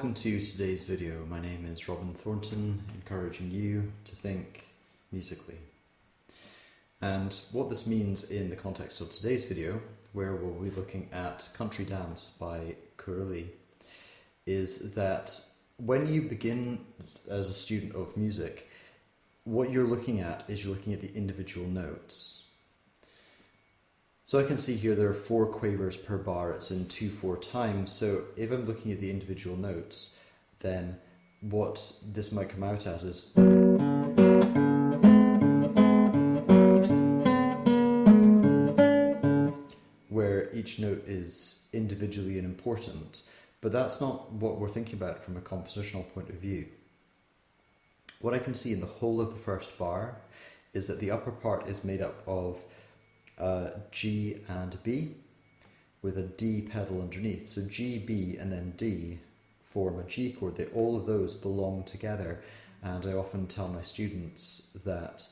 Welcome to today's video. My name is Robin Thornton, encouraging you to think musically. And what this means in the context of today's video, where we'll be looking at Country Dance by Carulli, is that when you begin as a student of music, what you're looking at is you're looking at the individual notes. So I can see here there are 4 quavers per bar, it's in 2/4 time, so if I'm looking at the individual notes, then what this might come out as is where each note is individually important, but that's not what we're thinking about from a compositional point of view. What I can see in the whole of the first bar is that the upper part is made up of G and B with a D pedal underneath. So G, B and then D form a G chord. All of those belong together, and I often tell my students that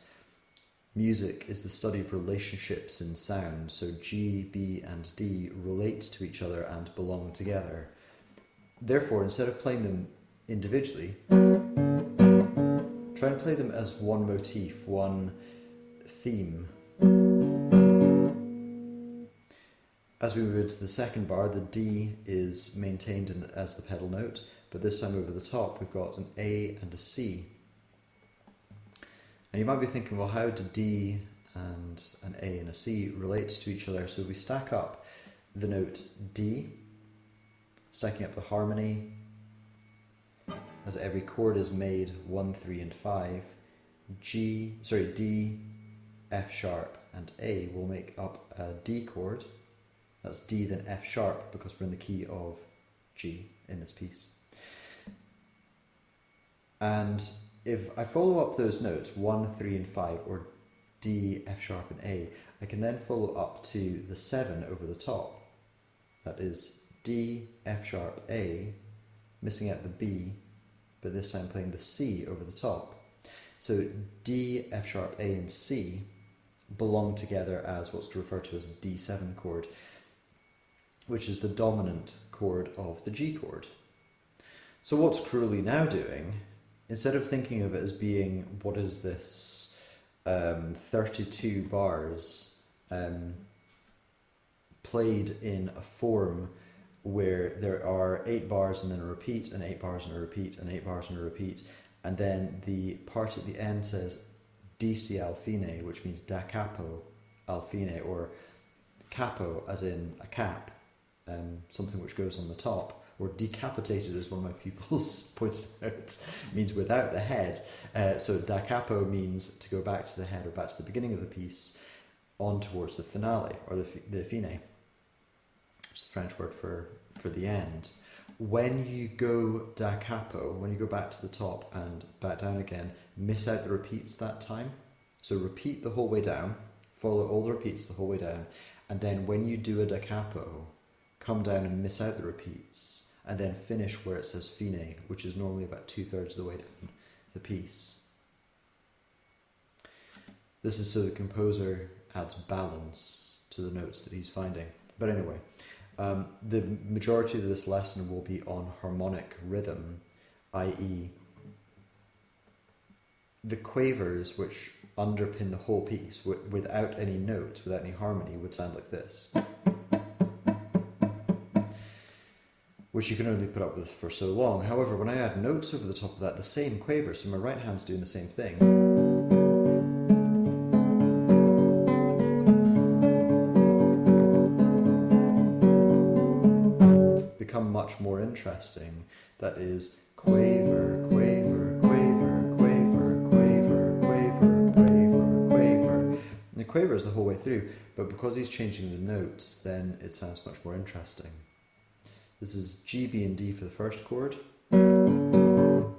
music is the study of relationships in sound. So G, B and D relate to each other and belong together. Therefore, instead of playing them individually, try and play them as one motif, one theme. As we move into the second bar, the D is maintained as the pedal note, but this time over the top we've got an A and a C. And you might be thinking, well, how do D and an A and a C relate to each other? So we stack up the note D, stacking up the harmony, as every chord is made 1, 3 and 5, D, F sharp and A will make up a D chord. That's D then F sharp because we're in the key of G in this piece. And if I follow up those notes 1, 3 and 5, or D, F sharp and A, I can then follow up to the 7 over the top. That is D, F sharp, A, missing out the B, but this time playing the C over the top. So D, F sharp, A and C belong together as what's referred to as a D7 chord, which is the dominant chord of the G chord. So what's Carulli now doing, instead of thinking of it as being, what is this, 32 bars played in a form where there are 8 bars and then a repeat, and 8 bars and a repeat, and 8 bars and a repeat, and then the part at the end says DC al fine, which means da capo al fine, or capo as in a cap, something which goes on the top, or decapitated as one of my pupils pointed out, means without the head. So da capo means to go back to the head or back to the beginning of the piece on towards the finale, or the fine, which is the French word for the end. When you go da capo, when you go back to the top and back down again, miss out the repeats that time. So repeat the whole way down, follow all the repeats the whole way down, and then when you do a da capo, come down and miss out the repeats, and then finish where it says fine, which is normally about 2/3 of the way down the piece. This is so the composer adds balance to the notes that he's finding. But anyway, the majority of this lesson will be on harmonic rhythm, i.e. the quavers which underpin the whole piece without any notes, without any harmony, would sound like this, which you can only put up with for so long. However, when I add notes over the top of that, the same quaver, so my right hand's doing the same thing, become much more interesting. That is quaver, quaver, quaver, quaver, quaver, quaver, quaver, quaver. And the quaver is the whole way through, but because he's changing the notes, then it sounds much more interesting. This is G, B and D for the first chord. The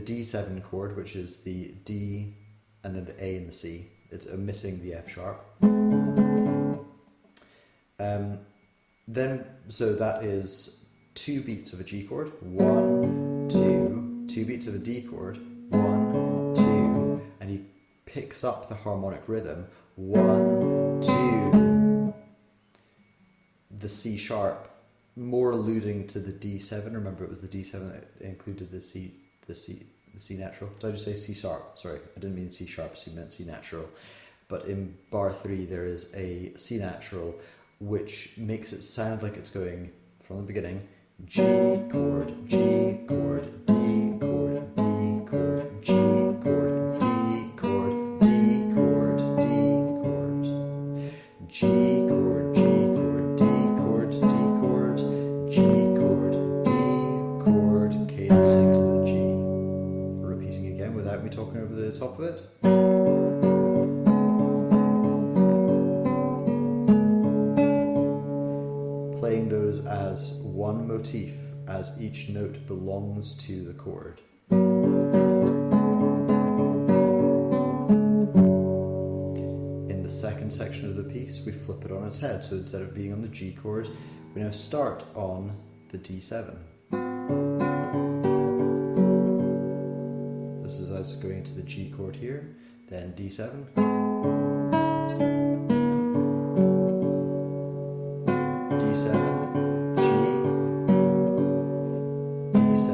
D7 chord, which is the D and then the A and the C. It's omitting the F sharp. So that is 2 beats of a G chord. 1, 2, 2 beats of a D chord. 1, 2, and he picks up the harmonic rhythm. 1, 2. The C sharp more alluding to the D7. Remember, it was the D7 that included the C natural. Did I just say C sharp? Sorry, I didn't mean C sharp, I meant C natural. But in bar 3 there is a C natural which makes it sound like it's going from the beginning G chord, G chord, D chord, D chord, G chord, D chord, D chord, D chord, G chord, G chord, D chord, D chord, G chord, D chord, cadencing to the G. Repeating again without me talking over the top of it. Playing those as one motif, as each note belongs to the chord. In the second section of the piece, we flip it on its head. So instead of being on the G chord, we now start on the D7. This is us going to the G chord here, then D7. D7, G, D7,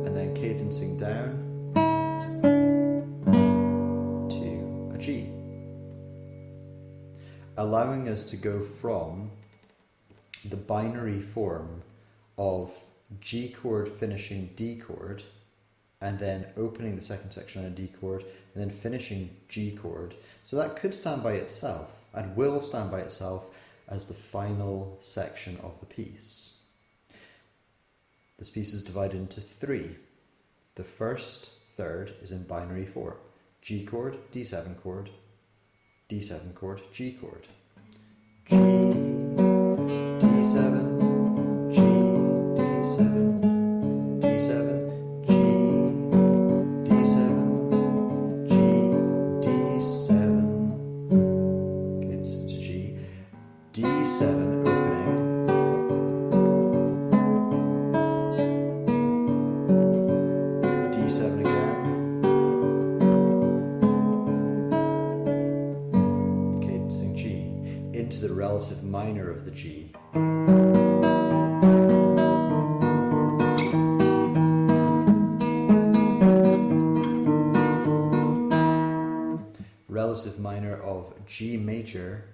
and then cadencing down to a G. Allowing us to go from the binary form of G chord finishing D chord, and then opening the second section on a D chord, and then finishing G chord. So that could stand by itself, and will stand by itself, as the final section of the piece. This piece is divided into 3. The first third is in binary form. G chord, D7 chord, D7 chord, G chord. G, D7, G, D7, D7, G, D7, G, D7. Okay, it's into G. D7 opening, D7 again, cadencing G, into the relative minor of the G. Relative minor of G major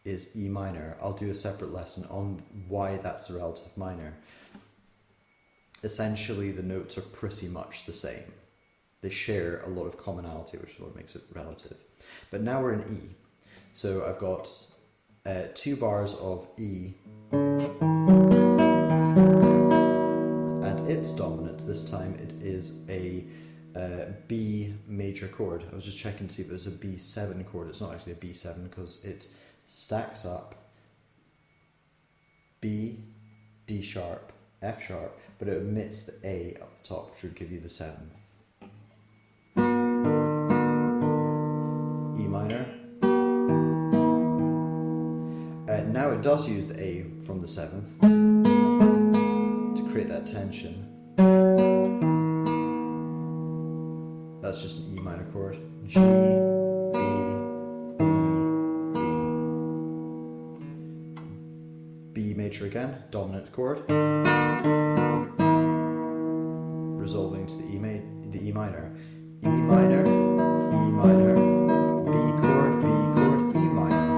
is E minor. I'll do a separate lesson on why that's the relative minor. Essentially, the notes are pretty much the same. They share a lot of commonality, which is what makes it relative. But now we're in E. So I've got 2 bars of E, and it's dominant. This time it is a B major chord. I was just checking to see if there's a B7 chord. It's not actually a B7 because it stacks up B, D sharp, F sharp, but it omits the A up the top, which would give you the 7th. E minor. Now it does use the A from the 7th to create that tension. That's just an E minor chord. G, B major again, dominant chord, resolving to the E minor. E minor, E minor, B chord, B chord, E minor.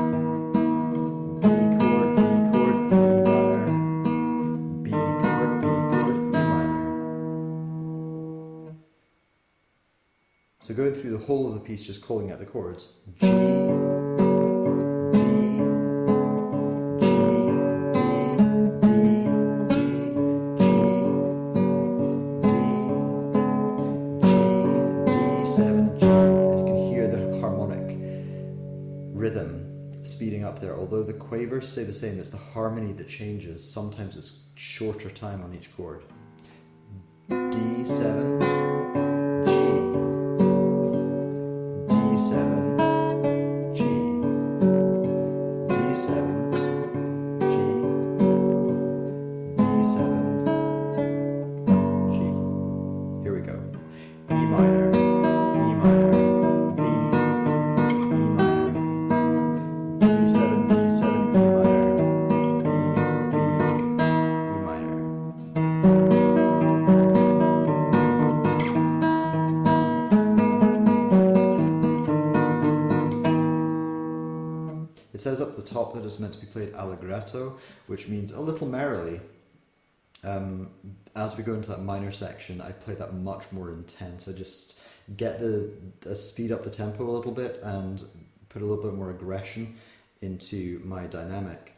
B chord, B chord, E minor. B chord, B chord, E minor. So going through the whole of the piece, just calling out the chords. G, rhythm speeding up there. Although the quavers stay the same, it's the harmony that changes. Sometimes it's shorter time on each chord. D7, G, D7, G, D7, G, D7, G. Here we go. E minor, E minor, B, E minor, B7, B7, E minor, B, B, says up the top that it's meant to be played allegretto, which means a little merrily. As we go into that minor section, I play that much more intense. I just get speed up the tempo a little bit and put a little bit more aggression into my dynamic.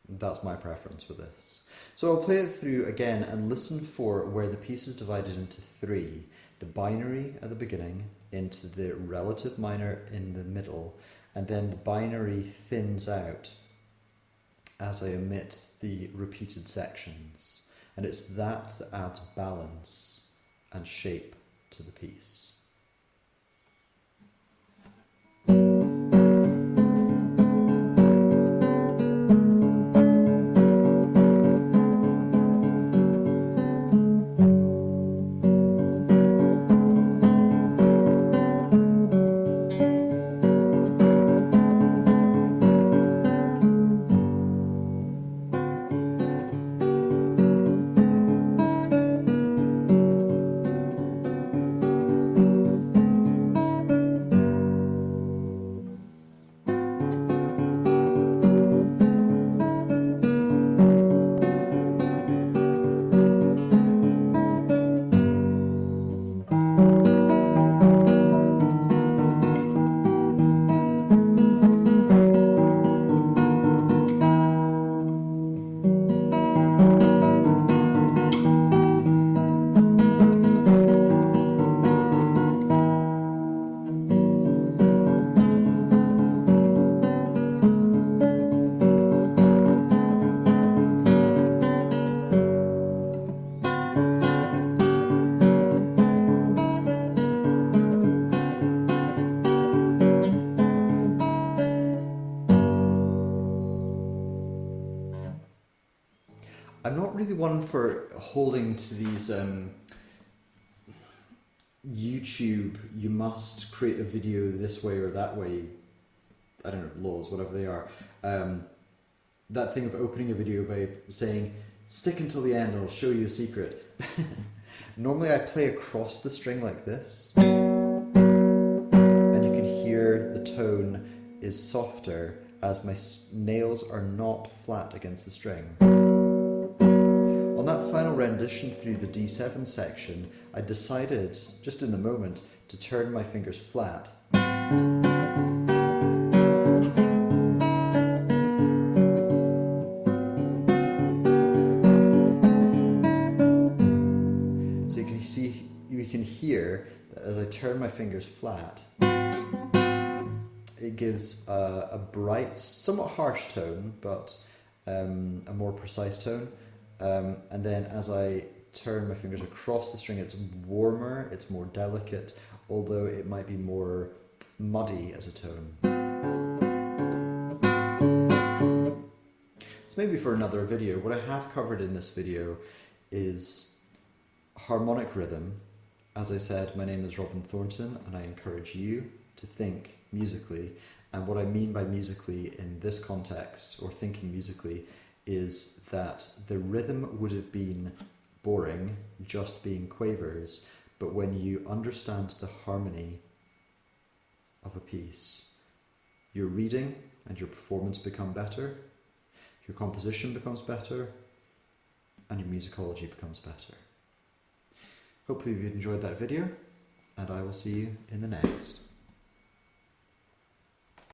That's my preference for this. So I'll play it through again and listen for where the piece is divided into three. The binary at the beginning, into the relative minor in the middle, and then the binary thins out as I omit the repeated sections. And it's that adds balance and shape to the piece. I'm not really one for holding to these YouTube, you must create a video this way or that way, I don't know, laws, whatever they are. That thing of opening a video by saying, stick until the end, I'll show you a secret. Normally I play across the string like this, and you can hear the tone is softer as my nails are not flat against the string. On that final rendition through the D7 section, I decided, just in the moment, to turn my fingers flat. So you can hear that as I turn my fingers flat, it gives a bright, somewhat harsh tone, but a more precise tone. And then as I turn my fingers across the string, it's warmer, it's more delicate, although it might be more muddy as a tone. So maybe for another video. What I have covered in this video is harmonic rhythm. As I said, my name is Robin Thornton, and I encourage you to think musically. And what I mean by musically in this context, or thinking musically, is that the rhythm would have been boring, just being quavers, but when you understand the harmony of a piece, your reading and your performance become better, your composition becomes better, and your musicology becomes better. Hopefully you've enjoyed that video, and I will see you in the next.